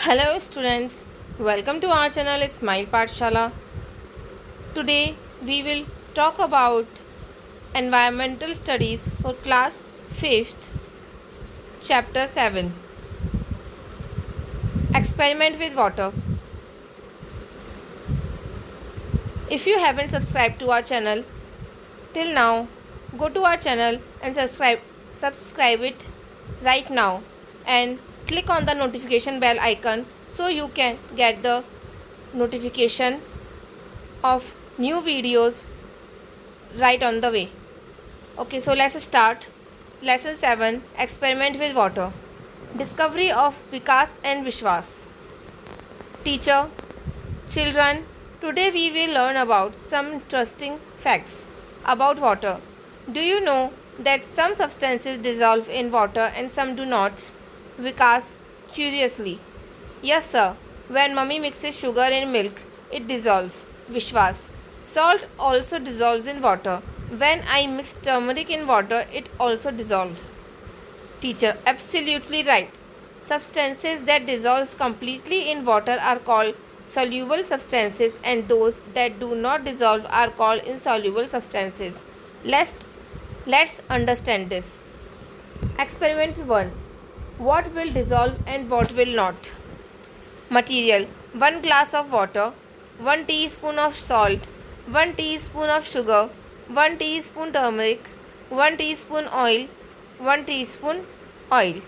Hello students, welcome to our channel Smile Pathshala. Today we will talk about environmental studies for class 5th, chapter 7, experiment with water. If you haven't subscribed to our channel till now, go to our channel and subscribe it right now and click on the notification bell icon so you can get the notification of new videos right on the way. Okay, so let's start. Lesson 7, Experiment with Water. Discovery of Vikas and Vishwas. Teacher, children, today we will learn about some interesting facts about water. Do you know that some substances dissolve in water and some do not? Vikas, curiously. Yes, sir. When mummy mixes sugar in milk, it dissolves. Vishwas. Salt also dissolves in water. When I mix turmeric in water, it also dissolves. Teacher, absolutely right. Substances that dissolve completely in water are called soluble substances and those that do not dissolve are called insoluble substances. Let's understand this. Experiment 1. What will dissolve and what will not? Material: 1 glass of water, 1 teaspoon of salt, 1 teaspoon of sugar, 1 teaspoon turmeric, 1 teaspoon oil, 1 teaspoon oil.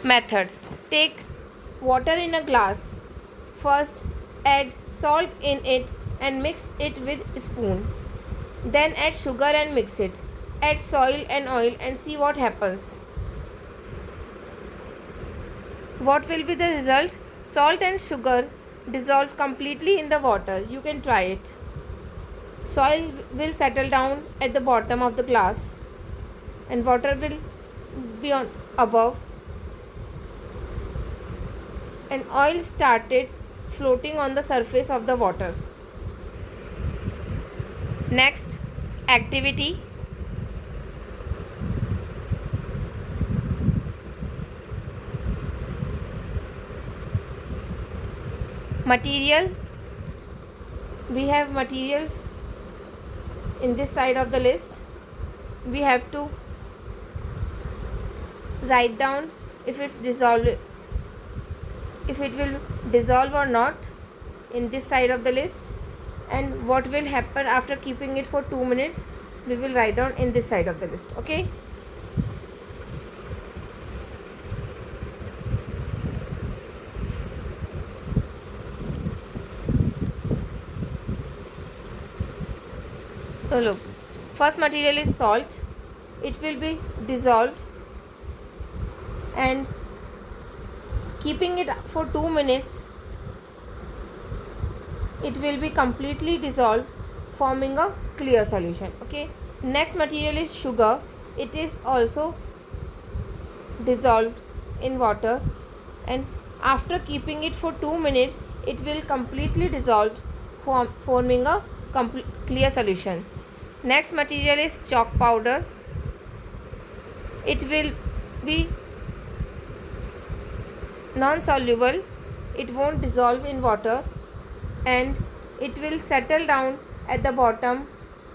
Method: take water in a glass. First, add salt in it and mix it with a spoon. Then add sugar and mix it. Add soil and oil and see what happens. What will be the result? Salt and sugar dissolve completely in the water. You can try it. Soil will settle down at the bottom of the glass and water will be on above, and oil started floating on the surface of the water. Next activity: material. We have materials in this side of the list. We have to write down if it will dissolve or not in this side of the list, and what will happen after keeping it for 2 minutes we will write down in this side of the list. Okay, so look, first material is salt. It will be dissolved, and keeping it for 2 minutes it will be completely dissolved, forming a clear solution. Okay, next material is sugar. It is also dissolved in water, and after keeping it for 2 minutes it will completely dissolve, forming a clear solution. Next material is chalk powder. It will be non-soluble. It won't dissolve in water and it will settle down at the bottom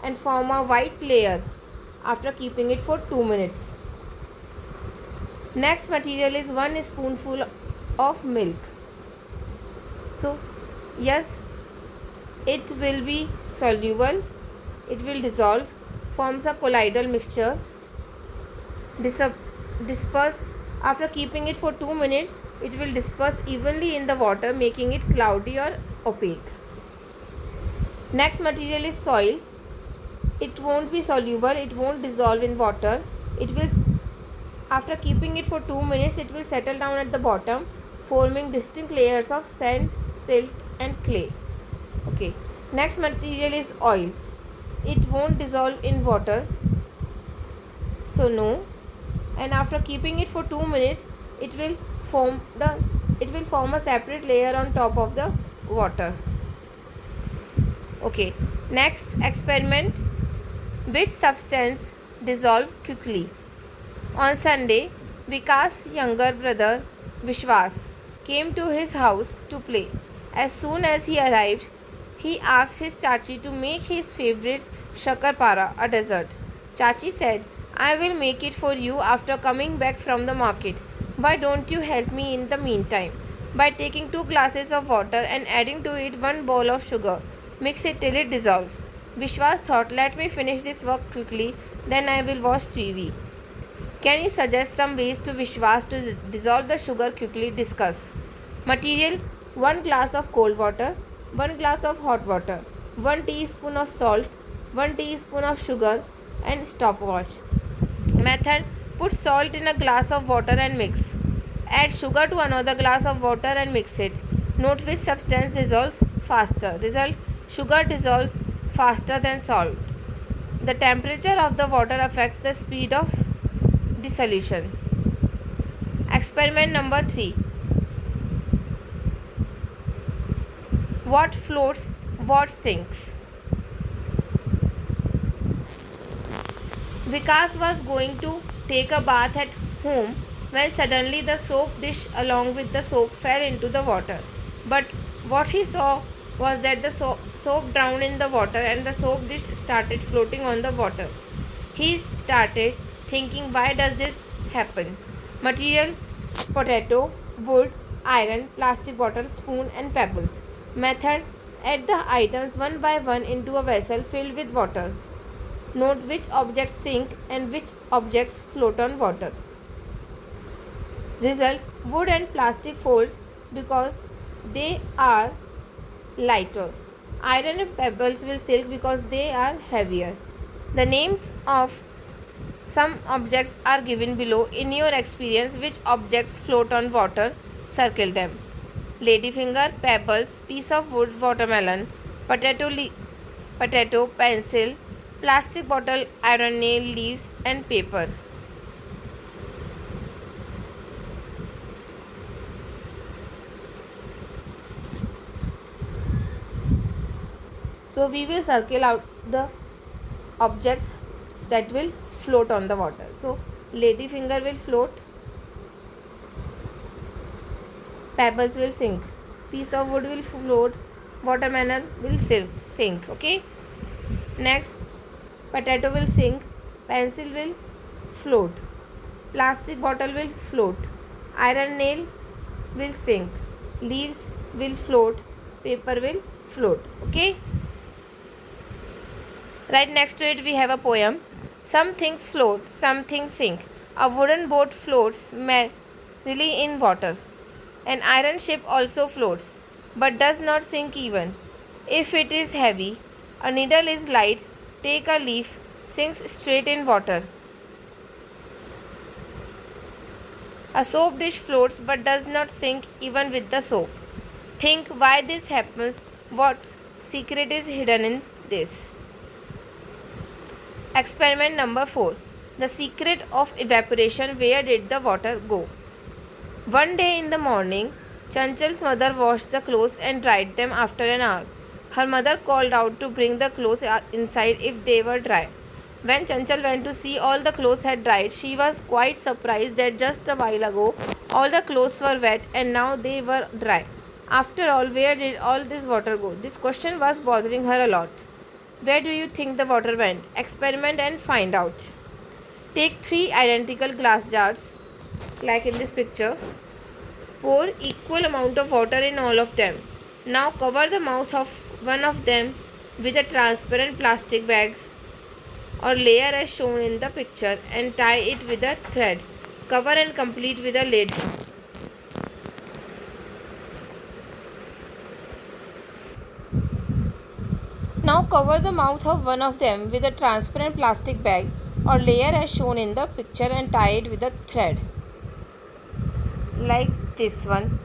and form a white layer after keeping it for 2 minutes. Next material is 1 spoonful of milk. So yes, it will be soluble, it will dissolve, forms a colloidal mixture, disperse. After keeping it for 2 minutes it will disperse evenly in the water, making it cloudy or opaque. Next material is soil. It won't be soluble, it won't dissolve in water. It will, after keeping it for 2 minutes, it will settle down at the bottom, forming distinct layers of sand, silt and clay. Okay, next material is oil. It won't dissolve in water, so no, and after keeping it for 2 minutes it will form a separate layer on top of the water. Okay, next experiment: which substance dissolve quickly? On Sunday, Vikas' younger brother Vishwas came to his house to play. As soon as he arrived, he asked his Chachi to make his favorite shakarpara, a dessert. Chachi said, I will make it for you after coming back from the market. Why don't you help me in the meantime? By taking 2 glasses of water and adding to it 1 bowl of sugar. Mix it till it dissolves. Vishwas thought, let me finish this work quickly, then I will watch TV. Can you suggest some ways to Vishwas to dissolve the sugar quickly? Discuss. Material: 1 glass of cold water, 1 glass of hot water, 1 teaspoon of salt, 1 teaspoon of sugar, and stopwatch. Method: put salt in a glass of water and mix. Add sugar to another glass of water and mix it. Note which substance dissolves faster. Result: sugar dissolves faster than salt. The temperature of the water affects the speed of dissolution. Experiment number 3. What floats, what sinks? Vikas was going to take a bath at home when suddenly the soap dish along with the soap fell into the water. But what he saw was that the soap drowned in the water and the soap dish started floating on the water. He started thinking, why does this happen? Material: potato, wood, iron, plastic bottle, spoon, and pebbles. Method: add the items one by one into a vessel filled with water. Note which objects sink and which objects float on water. Result: wood and plastic folds because they are lighter. Iron and pebbles will sink because they are heavier. The names of some objects are given below. In your experience, which objects float on water? Circle them. Ladyfinger, pebbles, piece of wood, watermelon, potato, pencil, plastic bottle, iron nail, leaves, and paper. So we will circle out the objects that will float on the water. So ladyfinger will float, pebbles will sink, piece of wood will float, watermelon will sink. Okay. Next, potato will sink, pencil will float, plastic bottle will float, iron nail will sink, leaves will float, paper will float. Okay. Right next to it we have a poem. Some things float, some things sink. A wooden boat floats merrily in water. An iron ship also floats, but does not sink even if it is heavy. A needle is light, take a leaf, sinks straight in water. A soap dish floats but does not sink even with the soap. Think why this happens, what secret is hidden in this. Experiment number 4. The secret of evaporation. Where did the water go? One day in the morning, Chanchal's mother washed the clothes and dried them after an hour. Her mother called out to bring the clothes inside if they were dry. When Chanchal went to see all the clothes had dried, she was quite surprised that just a while ago all the clothes were wet and now they were dry. After all, where did all this water go? This question was bothering her a lot. Where do you think the water went? Experiment and find out. Take 3 identical glass jars, like in this picture. Pour equal amount of water in all of them. Now cover the mouth of one of them with a transparent plastic bag or layer as shown in the picture and tie it with a thread. Cover and complete with a lid. Now cover the mouth of one of them with a transparent plastic bag or layer as shown in the picture and tie it with a thread. Like this one.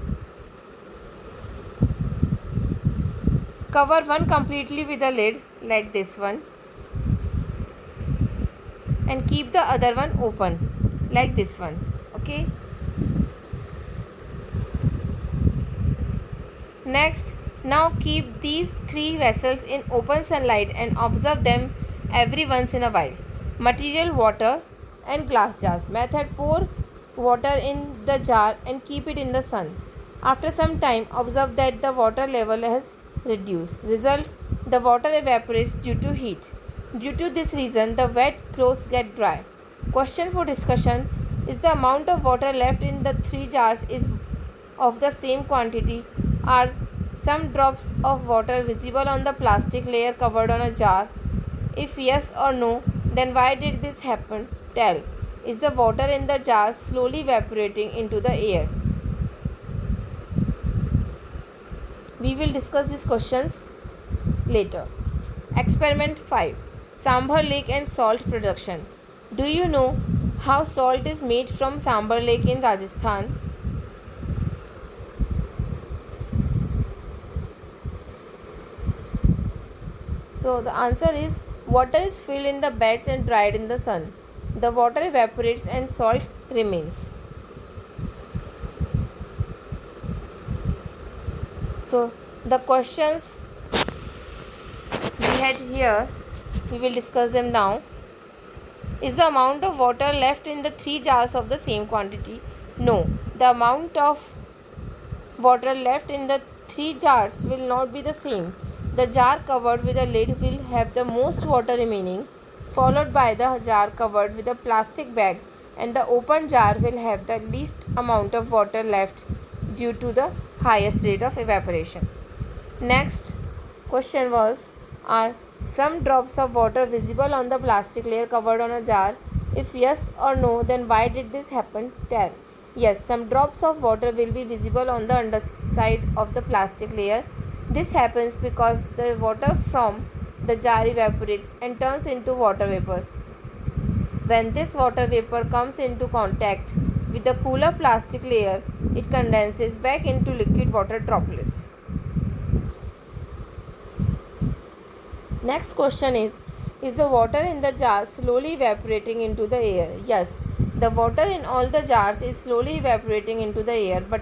Cover one completely with a lid like this one. And keep the other one open like this one. Okay. Next, now keep these 3 vessels in open sunlight and observe them every once in a while. Material: water and glass jars. Method: pour water in the jar and keep it in the sun. After some time, observe that the water level has reduced. Result: the water evaporates due to heat. Due to this reason, the wet clothes get dry. Question for discussion: is the amount of water left in the three jars is of the same quantity? Are some drops of water visible on the plastic layer covered on a jar? If yes or no, then why did this happen? Tell. Is the water in the jar slowly evaporating into the air? We will discuss these questions later. Experiment 5. Sambar Lake and Salt Production. Do you know how salt is made from Sambar Lake in Rajasthan? So the answer is water is filled in the beds and dried in the sun. The water evaporates and salt remains. So the questions we had here, we will discuss them now. Is the amount of water left in the three jars of the same quantity? No. The amount of water left in the three jars will not be the same. The jar covered with a lid will have the most water remaining, followed by the jar covered with a plastic bag, and the open jar will have the least amount of water left due to the highest rate of evaporation. Next question was, are some drops of water visible on the plastic layer covered on a jar? If yes or no, then why did this happen? Tell. Yes, some drops of water will be visible on the underside of the plastic layer. This happens because the water from the jar evaporates and turns into water vapor. When this water vapor comes into contact with the cooler plastic layer, it condenses back into liquid water droplets. Next question is the water in the jar slowly evaporating into the air? Yes, the water in all the jars is slowly evaporating into the air, but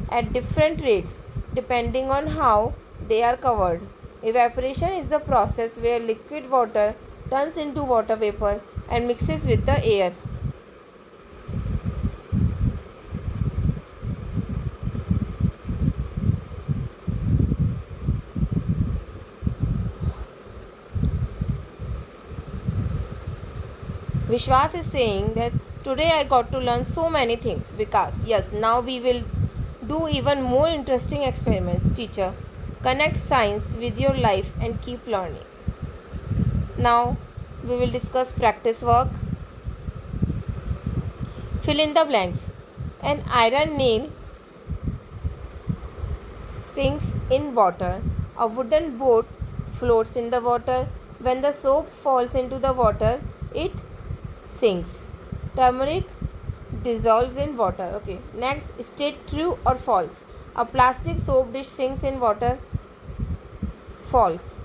at different rates depending on how they are covered. Evaporation is the process where liquid water turns into water vapor and mixes with the air. Vishwas is saying that today I got to learn so many things. Vikas, yes, now we will do even more interesting experiments. Teacher, connect science with your life and keep learning. Now we will discuss practice work. Fill in the blanks. An iron nail sinks in water. A wooden boat floats in the water. When the soap falls into the water, it sinks. Turmeric dissolves in water. Okay. Next, state true or false. A plastic soap dish sinks in water. False.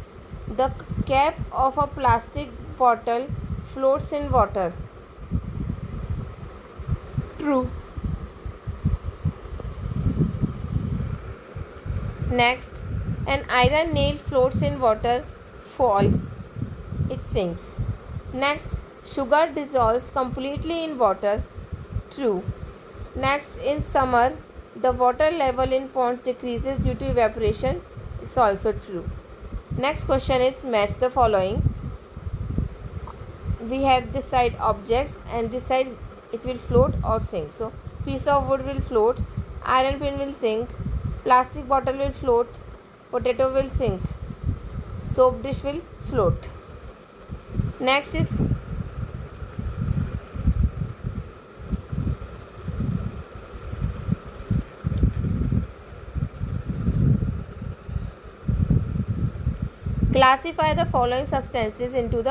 The cap of a plastic bottle floats in water. True. Next, an iron nail floats in water. False. It sinks. Next, sugar dissolves completely in water. True. Next, in summer, the water level in ponds decreases due to evaporation. It's also true. Next question is match the following. We have this side objects and this side it will float or sink. So, piece of wood will float, iron pin will sink, plastic bottle will float, potato will sink, soap dish will float. Next is classify the following substances into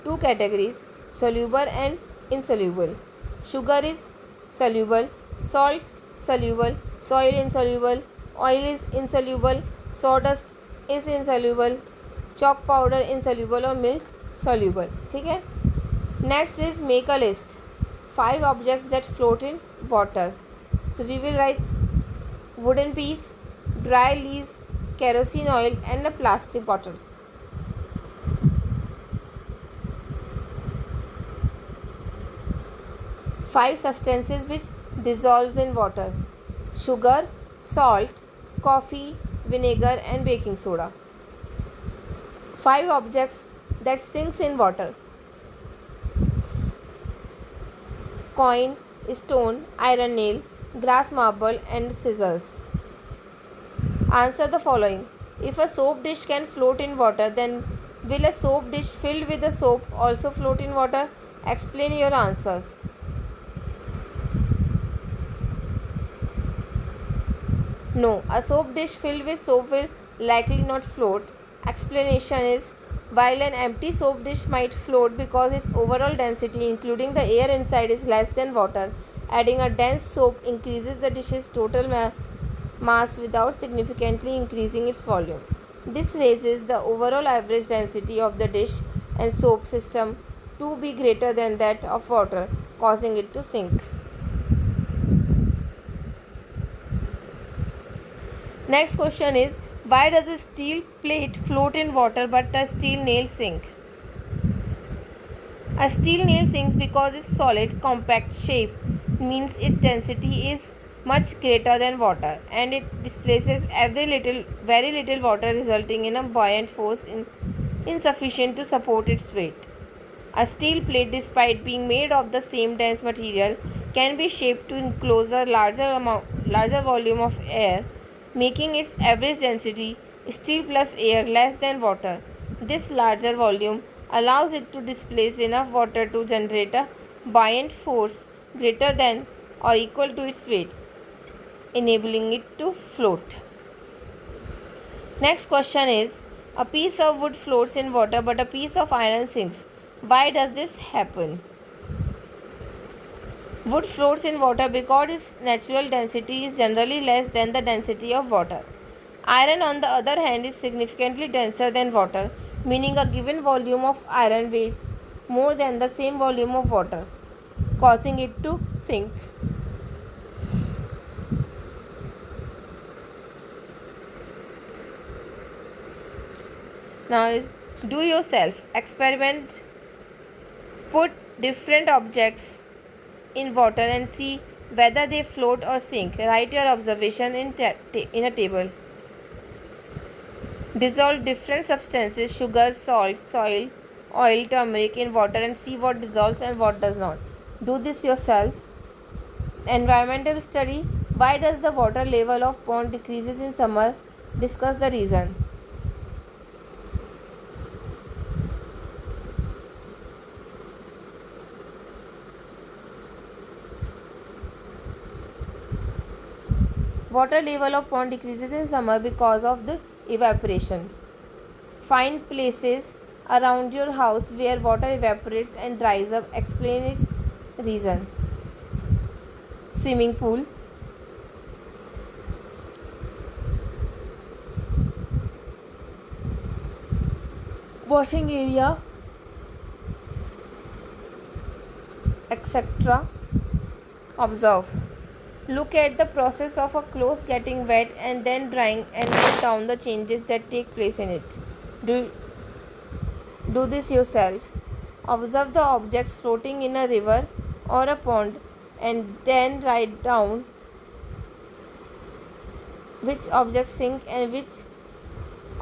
two categories: soluble and insoluble. Sugar is soluble, salt soluble, soil insoluble, oil is insoluble, sawdust is insoluble, chalk powder insoluble और milk soluble. ठीक है. Next is make a list. 5 objects that float in water. So we will write wooden piece, dry leaves, kerosene oil and a plastic bottle. Five substances which dissolves in water: sugar, salt, coffee, vinegar and baking soda. 5 objects that sinks in water: coin, stone, iron nail, glass marble and scissors. Answer the following. If a soap dish can float in water, then will a soap dish filled with the soap also float in water? Explain your answer. No, a soap dish filled with soap will likely not float. Explanation is, while an empty soap dish might float because its overall density, including the air inside, is less than water, adding a dense soap increases the dish's total mass without significantly increasing its volume. This raises the overall average density of the dish and soap system to be greater than that of water, causing it to sink. Next question is, why does a steel plate float in water but a steel nail sink? A steel nail sinks because its solid, compact shape means its density is much greater than water, and it displaces very little water, resulting in a buoyant force insufficient to support its weight. A steel plate, despite being made of the same dense material, can be shaped to enclose a larger volume of air, making its average density, steel plus air, less than water. This larger volume allows it to displace enough water to generate a buoyant force greater than or equal to its weight, enabling it to float. Next question is, a piece of wood floats in water but a piece of iron sinks. Why does this happen? Wood floats in water because its natural density is generally less than the density of water. Iron, on the other hand, is significantly denser than water, meaning a given volume of iron weighs more than the same volume of water, causing it to sink. Now is, do yourself experiment. Put different objects in water and see whether they float or sink. Write your observation in a table. Dissolve different substances, sugar, salt, soil, oil, turmeric in water and see what dissolves and what does not. Do this yourself. Environmental study. Why does the water level of pond decreases in summer? Discuss the reason. Water level of pond decreases in summer because of the evaporation. Find places around your house where water evaporates and dries up. Explain its reason. Swimming pool, washing area, etc. Observe. Look at the process of a cloth getting wet and then drying and note down the changes that take place in it. Do this yourself. Observe the objects floating in a river or a pond and then write down which objects sink and which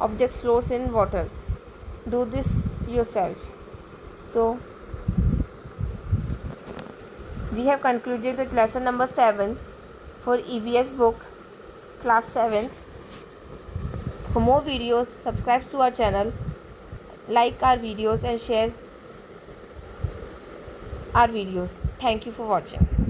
objects floats in water. Do this yourself. So, we have concluded the lesson number 7 for EVS book class 7th. For more videos, subscribe to our channel, like our videos and share our videos. Thank you for watching.